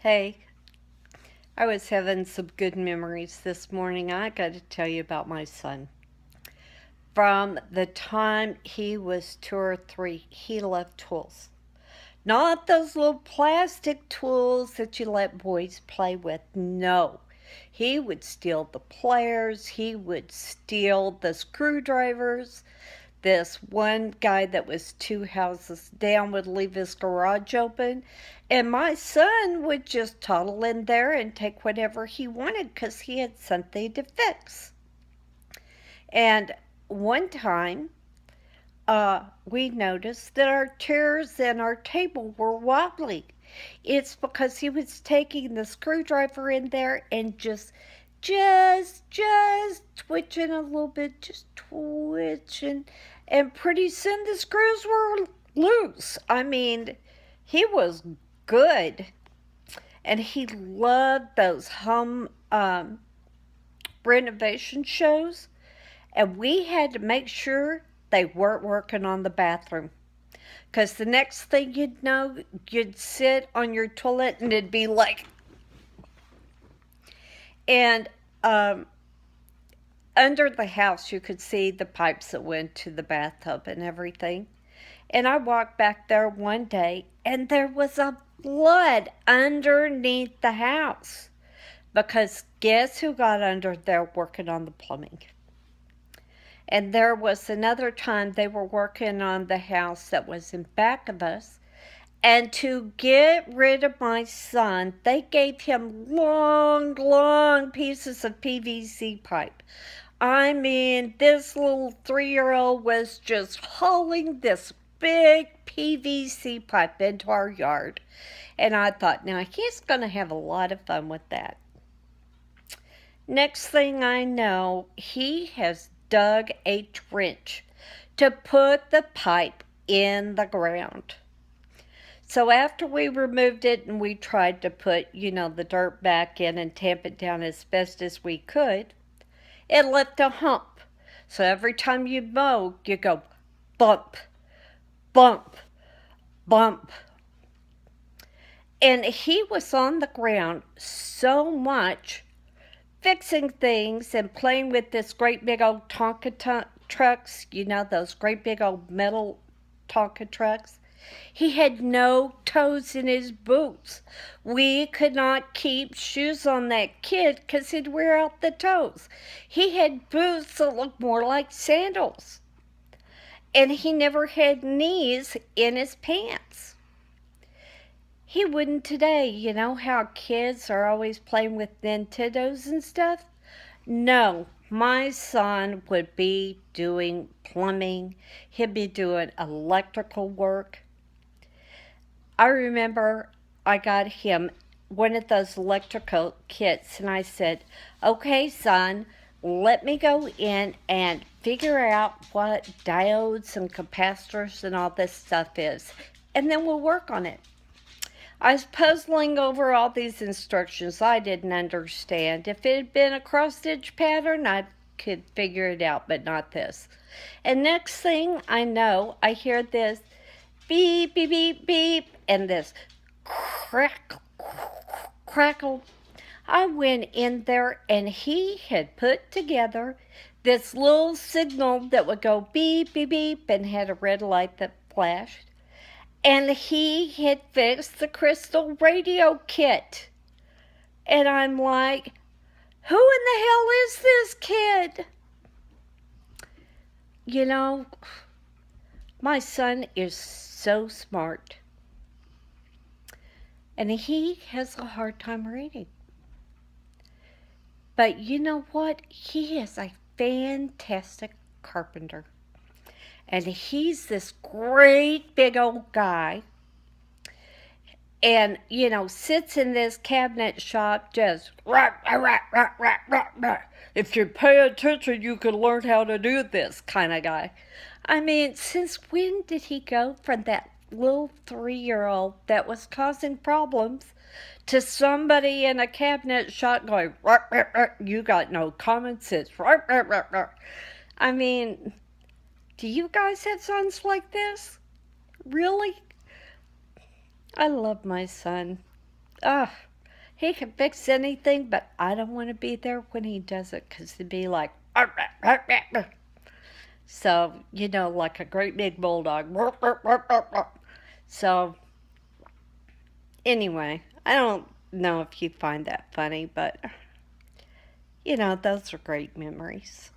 Hey, I was having some good memories this morning. I got to tell you about my son. From the time he was 2 or 3, he loved tools. Not those little plastic tools that you let boys play with. No. He would steal the pliers, he would steal the screwdrivers. This one guy that was 2 houses down would leave his garage open, and my son would just toddle in there and take whatever he wanted because he had something to fix. And one time, we noticed that our chairs and our table were wobbly. It's because he was taking the screwdriver in there and just twitching a little bit, just twitching, and pretty soon the screws were loose. I mean, he was good, and he loved those home renovation shows, and we had to make sure they weren't working on the bathroom. Because the next thing you'd know, you'd sit on your toilet and it'd be like, and under the house, you could see the pipes that went to the bathtub and everything. And I walked back there one day and there was a flood underneath the house. Because guess who got under there working on the plumbing? And there was another time they were working on the house that was in back of us. And to get rid of my son, they gave him long, long pieces of PVC pipe. I mean, this little 3-year-old was just hauling this big PVC pipe into our yard. And I thought, now he's going to have a lot of fun with that. Next thing I know, he has dug a trench to put the pipe in the ground. So after we removed it and we tried to put, the dirt back in and tamp it down as best as we could, it left a hump. So every time you mow, you go bump, bump, bump. And he was on the ground so much fixing things and playing with this great big old Tonka trucks, those great big old metal Tonka trucks. He had no toes in his boots. We could not keep shoes on that kid because he'd wear out the toes. He had boots that looked more like sandals. And he never had knees in his pants. He wouldn't today. You know how kids are always playing with Nintendos and stuff? No, my son would be doing plumbing. He'd be doing electrical work. I remember I got him one of those electrical kits and I said, okay, son, let me go in and figure out what diodes and capacitors and all this stuff is, and then we'll work on it. I was puzzling over all these instructions I didn't understand. If it had been a cross-stitch pattern, I could figure it out, but not this. And next thing I know, I hear this beep, beep, beep, beep, and this crackle, crackle. I went in there and he had put together this little signal that would go beep, beep, beep, and had a red light that flashed. And he had fixed the crystal radio kit. And I'm like, who in the hell is this kid? My son is so smart. And he has a hard time reading. But you know what? He is a fantastic carpenter. And he's this great big old guy. And, sits in this cabinet shop just, rah, rah, rah, rah, rah, rah, rah. If you pay attention, you can learn how to do this kind of guy. I mean, since when did he go from that little 3-year-old that was causing problems to somebody in a cabinet shop going, rah, rah, rah, you got no common sense, rah, rah, rah, rah. I mean, do you guys have sons like this? Really? I love my son. Ah, He can fix anything, but I don't want to be there when he does it because he'd be like, so, like a great big bulldog. So, anyway, I don't know if you'd find that funny, but those are great memories.